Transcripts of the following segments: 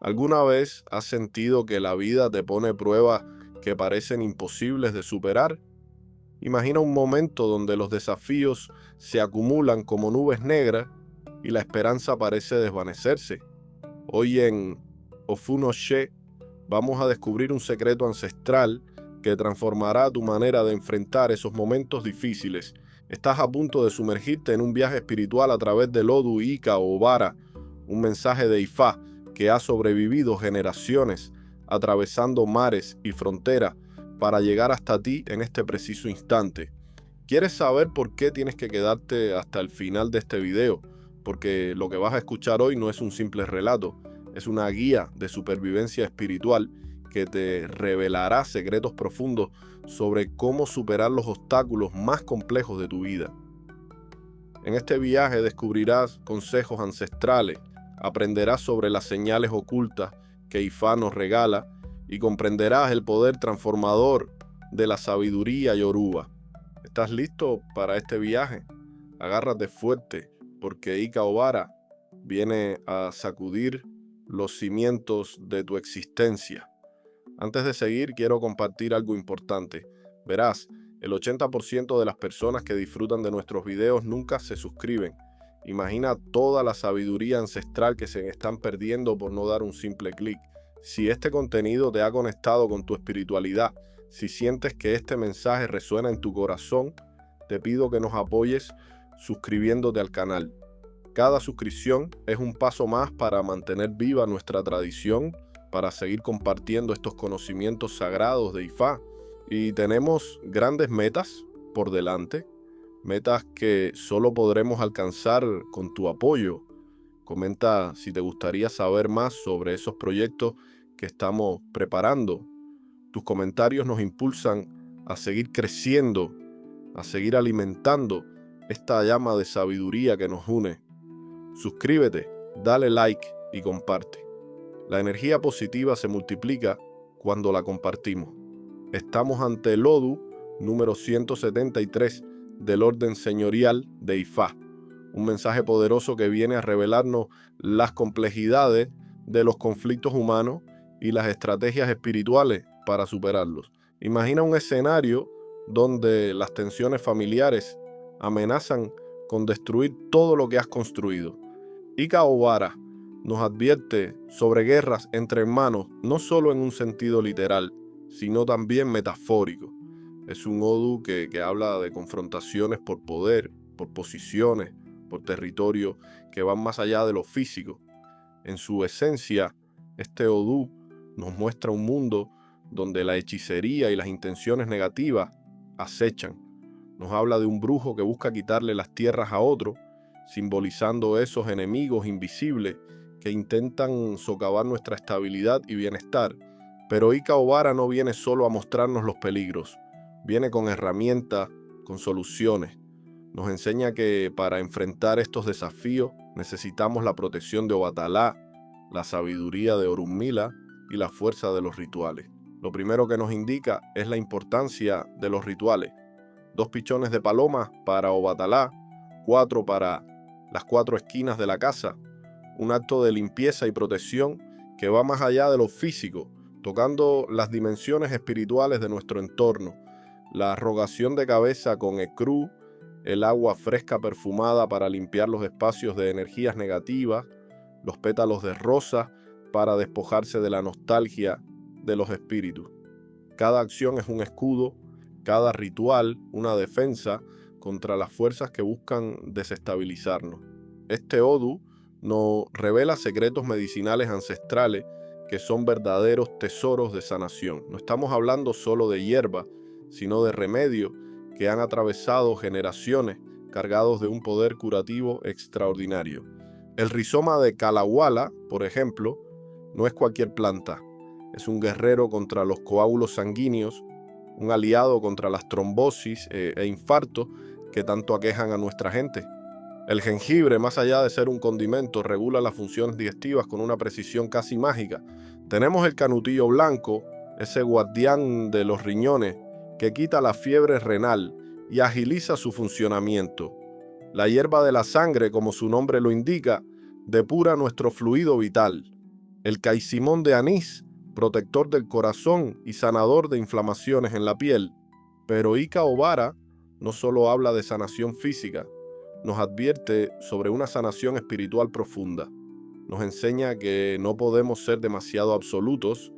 ¿Alguna vez has sentido que la vida te pone pruebas que parecen imposibles de superar? Imagina un momento donde los desafíos se acumulan como nubes negras y la esperanza parece desvanecerse. Hoy en Ofuno She vamos a descubrir un secreto ancestral que transformará tu manera de enfrentar esos momentos difíciles. Estás a punto de sumergirte en un viaje espiritual a través del Odu, Ika o Vara, un mensaje de Ifá que ha sobrevivido generaciones, atravesando mares y fronteras para llegar hasta ti en este preciso instante. ¿Quieres saber por qué tienes que quedarte hasta el final de este video? Porque lo que vas a escuchar hoy no es un simple relato, es una guía de supervivencia espiritual que te revelará secretos profundos sobre cómo superar los obstáculos más complejos de tu vida. En este viaje descubrirás consejos ancestrales, aprenderás sobre las señales ocultas que Ifá nos regala y comprenderás el poder transformador de la sabiduría yoruba. ¿Estás listo para este viaje? Agárrate fuerte, porque Ika Obara viene a sacudir los cimientos de tu existencia. Antes de seguir, quiero compartir algo importante. Verás, el 80% de las personas que disfrutan de nuestros videos nunca se suscriben. Imagina toda la sabiduría ancestral que se están perdiendo por no dar un simple clic. Si este contenido te ha conectado con tu espiritualidad, si sientes que este mensaje resuena en tu corazón, te pido que nos apoyes suscribiéndote al canal. Cada suscripción es un paso más para mantener viva nuestra tradición, para seguir compartiendo estos conocimientos sagrados de Ifá. Y tenemos grandes metas por delante, metas que solo podremos alcanzar con tu apoyo. Comenta si te gustaría saber más sobre esos proyectos que estamos preparando. Tus comentarios nos impulsan a seguir creciendo, a seguir alimentando esta llama de sabiduría que nos une. Suscríbete, dale like y comparte. La energía positiva se multiplica cuando la compartimos. Estamos ante el Odu número 173 del orden señorial de Ifá, un mensaje poderoso que viene a revelarnos las complejidades de los conflictos humanos y las estrategias espirituales para superarlos. Imagina un escenario donde las tensiones familiares amenazan con destruir todo lo que has construido. Ika Obara nos advierte sobre guerras entre hermanos, no solo en un sentido literal, sino también metafórico. Es un Odu que habla de confrontaciones por poder, por posiciones, por territorio, que van más allá de lo físico. En su esencia, este Odu nos muestra un mundo donde la hechicería y las intenciones negativas acechan. Nos habla de un brujo que busca quitarle las tierras a otro, simbolizando esos enemigos invisibles que intentan socavar nuestra estabilidad y bienestar. Pero Ika Obara no viene solo a mostrarnos los peligros, viene con herramientas, con soluciones. Nos enseña que para enfrentar estos desafíos necesitamos la protección de Obatalá, la sabiduría de Orunmila y la fuerza de los rituales. Lo primero que nos indica es la importancia de los rituales. 2 pichones de paloma para Obatalá, 4 para las 4 esquinas de la casa, un acto de limpieza y protección que va más allá de lo físico, tocando las dimensiones espirituales de nuestro entorno. La rogación de cabeza con ecrú, el agua fresca perfumada para limpiar los espacios de energías negativas, los pétalos de rosa para despojarse de la nostalgia de los espíritus. Cada acción es un escudo, cada ritual una defensa contra las fuerzas que buscan desestabilizarnos. Este Odu nos revela secretos medicinales ancestrales que son verdaderos tesoros de sanación. No estamos hablando solo de hierba, sino de remedios que han atravesado generaciones cargados de un poder curativo extraordinario. El rizoma de Kalawala, por ejemplo, no es cualquier planta. Es un guerrero contra los coágulos sanguíneos, un aliado contra las trombosis e infartos que tanto aquejan a nuestra gente. El jengibre, más allá de ser un condimento, regula las funciones digestivas con una precisión casi mágica. Tenemos el canutillo blanco, ese guardián de los riñones, que quita la fiebre renal y agiliza su funcionamiento. La hierba de la sangre, como su nombre lo indica, depura nuestro fluido vital. El caicimón de anís, protector del corazón y sanador de inflamaciones en la piel. Pero Ika Obara no solo habla de sanación física, nos advierte sobre una sanación espiritual profunda. Nos enseña que no podemos ser demasiado absolutos,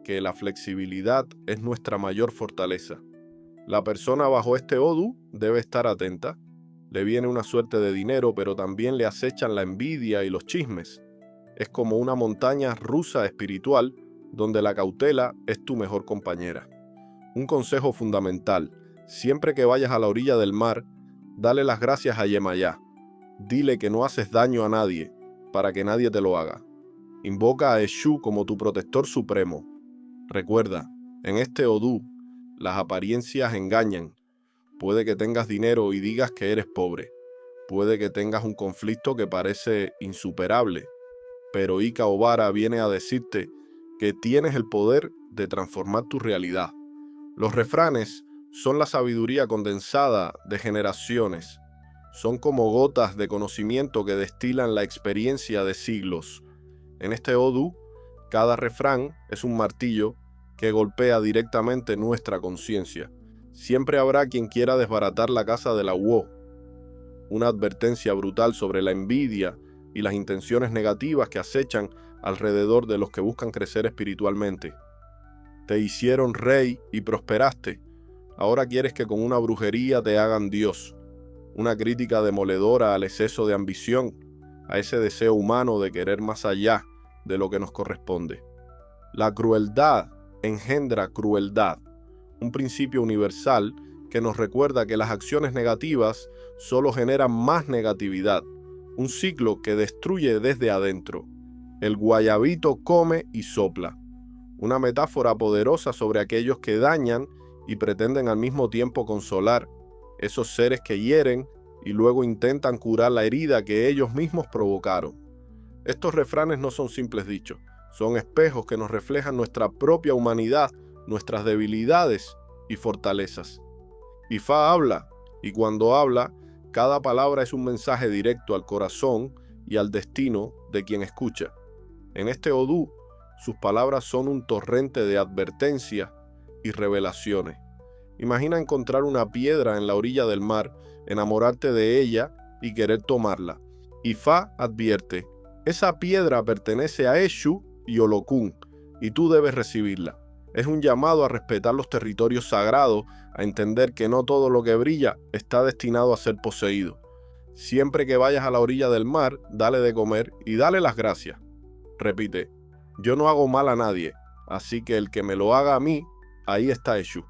que la flexibilidad es nuestra mayor fortaleza. La persona bajo este odu debe estar atenta. Le viene una suerte de dinero, pero también le acechan la envidia y los chismes. Es como una montaña rusa espiritual donde la cautela es tu mejor compañera. Un consejo fundamental: siempre que vayas a la orilla del mar, dale las gracias a Yemayá. Dile que no haces daño a nadie, para que nadie te lo haga. Invoca a Eshu como tu protector supremo. Recuerda, en este Odú, las apariencias engañan. Puede que tengas dinero y digas que eres pobre. Puede que tengas un conflicto que parece insuperable. Pero Ika Obara viene a decirte que tienes el poder de transformar tu realidad. Los refranes son la sabiduría condensada de generaciones. Son como gotas de conocimiento que destilan la experiencia de siglos. En este Odú, cada refrán es un martillo que golpea directamente nuestra conciencia. Siempre habrá quien quiera desbaratar la casa de la Wo. Una advertencia brutal sobre la envidia y las intenciones negativas que acechan alrededor de los que buscan crecer espiritualmente. Te hicieron rey y prosperaste. Ahora quieres que con una brujería te hagan Dios. Una crítica demoledora al exceso de ambición, a ese deseo humano de querer más allá de lo que nos corresponde. La crueldad engendra crueldad, un principio universal que nos recuerda que las acciones negativas solo generan más negatividad, un ciclo que destruye desde adentro. El guayabito come y sopla, una metáfora poderosa sobre aquellos que dañan y pretenden al mismo tiempo consolar, esos seres que hieren y luego intentan curar la herida que ellos mismos provocaron. Estos refranes no son simples dichos, son espejos que nos reflejan nuestra propia humanidad, nuestras debilidades y fortalezas. Ifá habla, y cuando habla, cada palabra es un mensaje directo al corazón y al destino de quien escucha. En este Odú, sus palabras son un torrente de advertencias y revelaciones. Imagina encontrar una piedra en la orilla del mar, enamorarte de ella y querer tomarla. Ifá advierte: esa piedra pertenece a Eshu y Olokun, y tú debes recibirla. Es un llamado a respetar los territorios sagrados, a entender que no todo lo que brilla está destinado a ser poseído. Siempre que vayas a la orilla del mar, dale de comer y dale las gracias. Repite: yo no hago mal a nadie, así que el que me lo haga a mí, ahí está Eshu.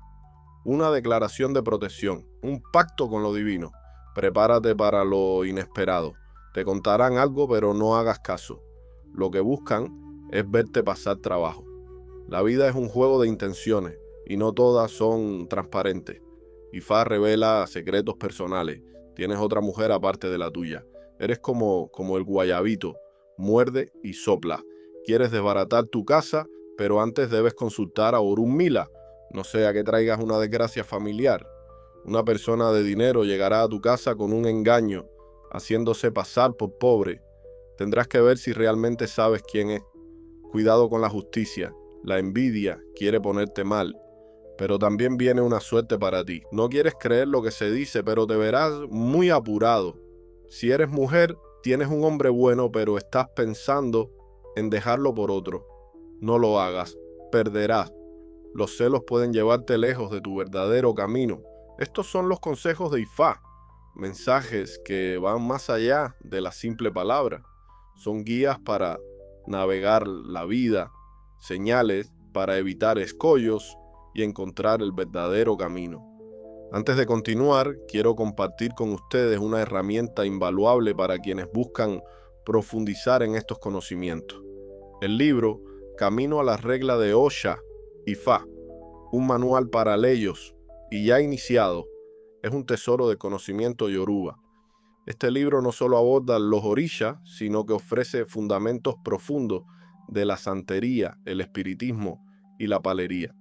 Una declaración de protección, un pacto con lo divino. Prepárate para lo inesperado. Te contarán algo, pero no hagas caso. Lo que buscan es verte pasar trabajo. La vida es un juego de intenciones y no todas son transparentes. Ifá revela secretos personales. Tienes otra mujer aparte de la tuya. Eres como el guayabito. Muerde y sopla. Quieres desbaratar tu casa, pero antes debes consultar a Orunmila. No sea que traigas una desgracia familiar. Una persona de dinero llegará a tu casa con un engaño, haciéndose pasar por pobre. Tendrás que ver si realmente sabes quién es. Cuidado con la justicia. La envidia quiere ponerte mal, pero también viene una suerte para ti. No quieres creer lo que se dice, pero te verás muy apurado. Si eres mujer, tienes un hombre bueno, pero estás pensando en dejarlo por otro. No lo hagas. Perderás. Los celos pueden llevarte lejos de tu verdadero camino. Estos son los consejos de Ifá, mensajes que van más allá de la simple palabra. Son guías para navegar la vida, señales para evitar escollos y encontrar el verdadero camino. Antes de continuar, quiero compartir con ustedes una herramienta invaluable para quienes buscan profundizar en estos conocimientos. El libro Camino a la regla de Osha, Ifá, un manual para leyos y ya iniciado, es un tesoro de conocimiento yoruba. Este libro no solo aborda los orishas, sino que ofrece fundamentos profundos de la santería, el espiritismo y la palería.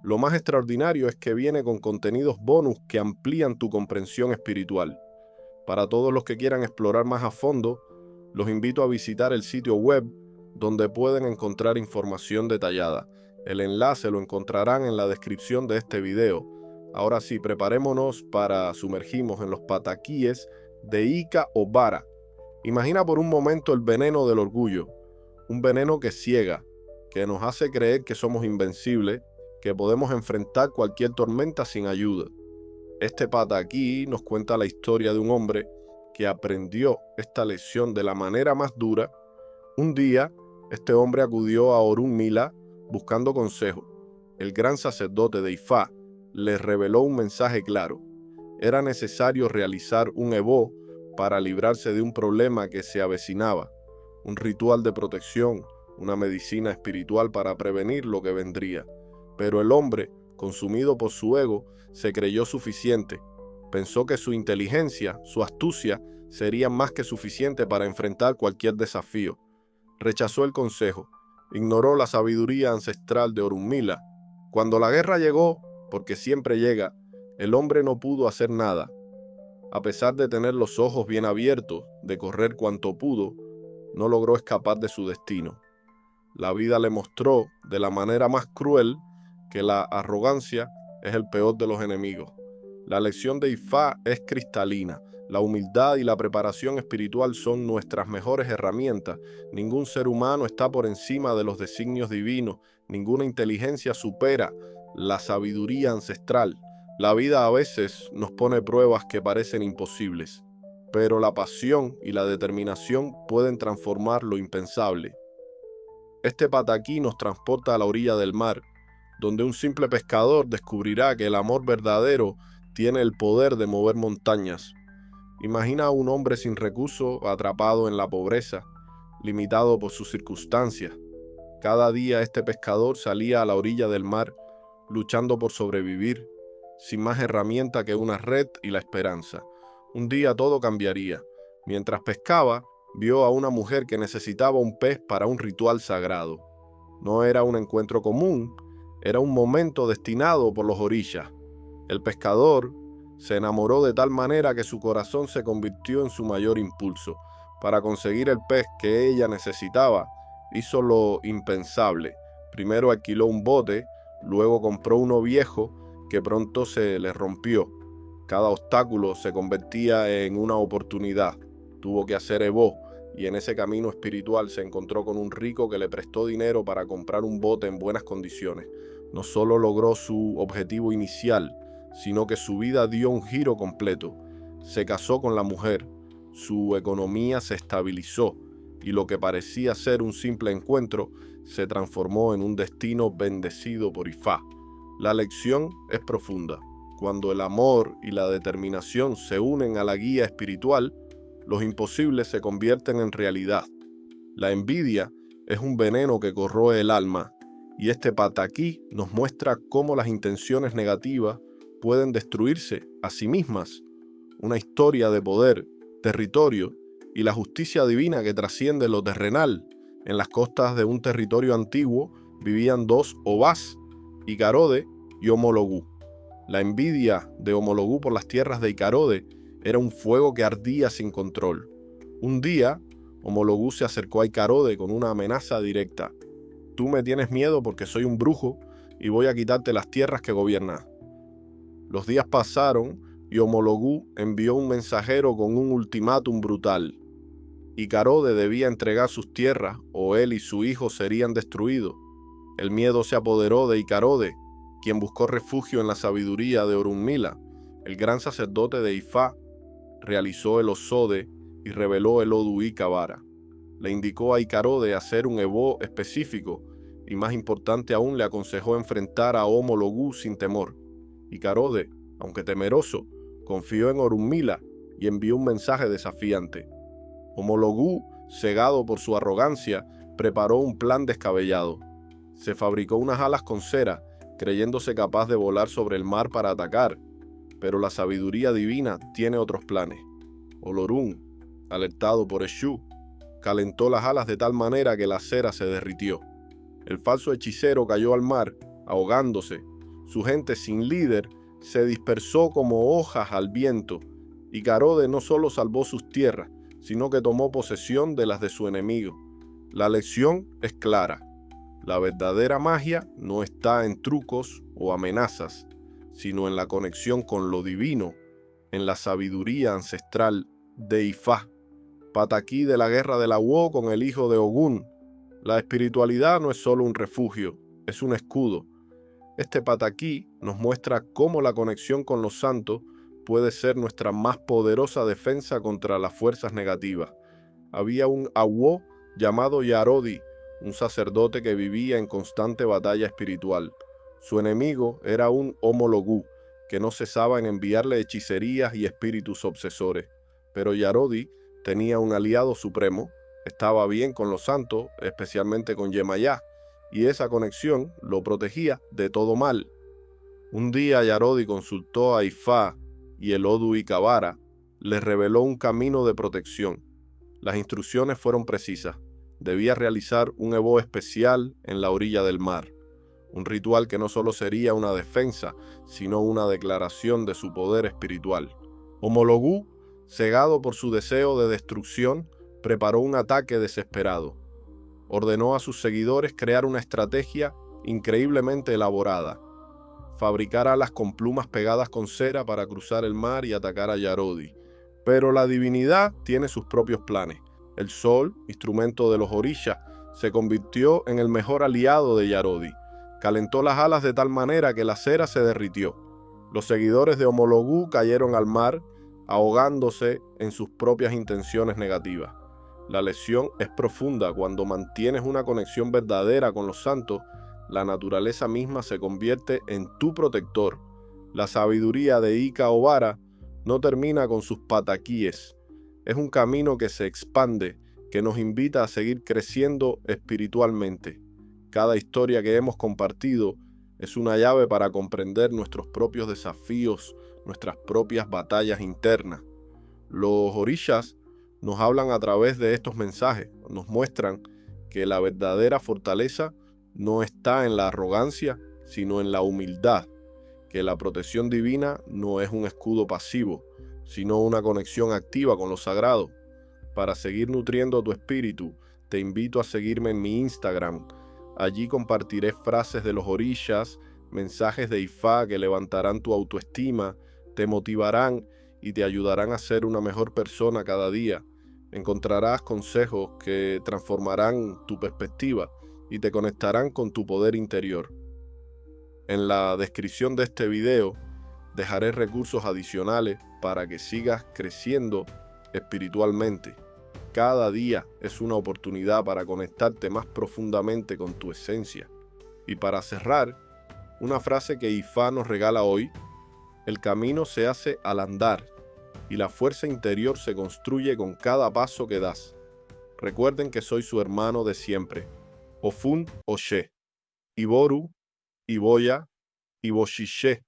Lo más extraordinario es que viene con contenidos bonus que amplían tu comprensión espiritual. Para todos los que quieran explorar más a fondo, los invito a visitar el sitio web donde pueden encontrar información detallada. El enlace lo encontrarán en la descripción de este video. Ahora sí, preparémonos para sumergirnos en los pataquíes de Ika o Vara. Imagina por un momento el veneno del orgullo, un veneno que ciega, que nos hace creer que somos invencibles, que podemos enfrentar cualquier tormenta sin ayuda. Este pataquí nos cuenta la historia de un hombre que aprendió esta lección de la manera más dura. Un día, este hombre acudió a Orunmila buscando consejo. El gran sacerdote de Ifá le reveló un mensaje claro. Era necesario realizar un ebó para librarse de un problema que se avecinaba, un ritual de protección, una medicina espiritual para prevenir lo que vendría. Pero el hombre, consumido por su ego, se creyó suficiente. Pensó que su inteligencia, su astucia, serían más que suficiente para enfrentar cualquier desafío. Rechazó el consejo, ignoró la sabiduría ancestral de Orunmila. Cuando la guerra llegó, porque siempre llega, el hombre no pudo hacer nada. A pesar de tener los ojos bien abiertos, de correr cuanto pudo, no logró escapar de su destino. La vida le mostró de la manera más cruel que la arrogancia es el peor de los enemigos. La lección de Ifá es cristalina. La humildad y la preparación espiritual son nuestras mejores herramientas. Ningún ser humano está por encima de los designios divinos. Ninguna inteligencia supera la sabiduría ancestral. La vida a veces nos pone pruebas que parecen imposibles, pero la pasión y la determinación pueden transformar lo impensable. Este pataquí nos transporta a la orilla del mar, donde un simple pescador descubrirá que el amor verdadero tiene el poder de mover montañas. Imagina a un hombre sin recursos, atrapado en la pobreza, limitado por sus circunstancias. Cada día este pescador salía a la orilla del mar, luchando por sobrevivir, sin más herramienta que una red y la esperanza. Un día todo cambiaría. Mientras pescaba, vio a una mujer que necesitaba un pez para un ritual sagrado. No era un encuentro común, era un momento destinado por los orillas. El pescador se enamoró de tal manera que su corazón se convirtió en su mayor impulso. Para conseguir el pez que ella necesitaba, hizo lo impensable. Primero alquiló un bote, luego compró uno viejo que pronto se le rompió. Cada obstáculo se convertía en una oportunidad. Tuvo que hacer ebó, y en ese camino espiritual se encontró con un rico que le prestó dinero para comprar un bote en buenas condiciones. No solo logró su objetivo inicial, sino que su vida dio un giro completo. Se casó con la mujer, su economía se estabilizó, y lo que parecía ser un simple encuentro se transformó en un destino bendecido por Ifá. La lección es profunda. Cuando el amor y la determinación se unen a la guía espiritual, los imposibles se convierten en realidad. La envidia es un veneno que corroe el alma, y este pataquí nos muestra cómo las intenciones negativas pueden destruirse a sí mismas. Una historia de poder, territorio y la justicia divina que trasciende lo terrenal. En las costas de un territorio antiguo vivían dos Obás, Icarode y Homologú. La envidia de Homologú por las tierras de Icarode era un fuego que ardía sin control. Un día, Homologú se acercó a Icarode con una amenaza directa. Tú me tienes miedo porque soy un brujo y voy a quitarte las tierras que gobiernas. Los días pasaron y Homologú envió un mensajero con un ultimátum brutal. Icarode debía entregar sus tierras o él y su hijo serían destruidos. El miedo se apoderó de Icarode, quien buscó refugio en la sabiduría de Orunmila. El gran sacerdote de Ifá realizó el Osode y reveló el Odu Ika Vara. Le indicó a Icarode hacer un ebó específico y, más importante aún, le aconsejó enfrentar a Homologú sin temor. Icarode, aunque temeroso, confió en Orunmila y envió un mensaje desafiante. Homologú, cegado por su arrogancia, preparó un plan descabellado. Se fabricó unas alas con cera, creyéndose capaz de volar sobre el mar para atacar, pero la sabiduría divina tiene otros planes. Olorún, alertado por Eshu, calentó las alas de tal manera que la cera se derritió. El falso hechicero cayó al mar, ahogándose. Su gente sin líder se dispersó como hojas al viento. Icarode no solo salvó sus tierras, sino que tomó posesión de las de su enemigo. La lección es clara. La verdadera magia no está en trucos o amenazas, sino en la conexión con lo divino, en la sabiduría ancestral de Ifá, Pataquí de la guerra de la Wo con el hijo de Ogún. La espiritualidad no es solo un refugio, es un escudo. Este Pataquí nos muestra cómo la conexión con los santos puede ser nuestra más poderosa defensa contra las fuerzas negativas. Había un Awo llamado Yarodi, un sacerdote que vivía en constante batalla espiritual. Su enemigo era un Omologú, que no cesaba en enviarle hechicerías y espíritus obsesores. Pero Yarodi tenía un aliado supremo, estaba bien con los santos, especialmente con Yemayá, y esa conexión lo protegía de todo mal. Un día Yarodi consultó a Ifá y el Odu Ikabara le reveló un camino de protección. Las instrucciones fueron precisas. Debía realizar un Ebó especial en la orilla del mar, un ritual que no solo sería una defensa, sino una declaración de su poder espiritual. Omologú, cegado por su deseo de destrucción, preparó un ataque desesperado. Ordenó a sus seguidores crear una estrategia increíblemente elaborada. Fabricar alas con plumas pegadas con cera para cruzar el mar y atacar a Yarodi. Pero la divinidad tiene sus propios planes. El sol, instrumento de los orishas, se convirtió en el mejor aliado de Yarodi. Calentó las alas de tal manera que la cera se derritió. Los seguidores de Omologú cayeron al mar, ahogándose en sus propias intenciones negativas. La lección es profunda. Cuando mantienes una conexión verdadera con los santos, la naturaleza misma se convierte en tu protector. La sabiduría de Ika Obara no termina con sus pataquíes. Es un camino que se expande, que nos invita a seguir creciendo espiritualmente. Cada historia que hemos compartido es una llave para comprender nuestros propios desafíos, nuestras propias batallas internas. Los orishas nos hablan a través de estos mensajes, nos muestran que la verdadera fortaleza no está en la arrogancia, sino en la humildad, que la protección divina no es un escudo pasivo, sino una conexión activa con lo sagrado. Para seguir nutriendo tu espíritu, te invito a seguirme en mi Instagram. Allí compartiré frases de los orishas, mensajes de Ifá que levantarán tu autoestima, te motivarán y te ayudarán a ser una mejor persona cada día. Encontrarás consejos que transformarán tu perspectiva y te conectarán con tu poder interior. En la descripción de este video dejaré recursos adicionales para que sigas creciendo espiritualmente. Cada día es una oportunidad para conectarte más profundamente con tu esencia. Y para cerrar, una frase que Ifá nos regala hoy: el camino se hace al andar y la fuerza interior se construye con cada paso que das. Recuerden que soy su hermano de siempre, Ofun Oshe, Iboru, Iboya, Iboshishe.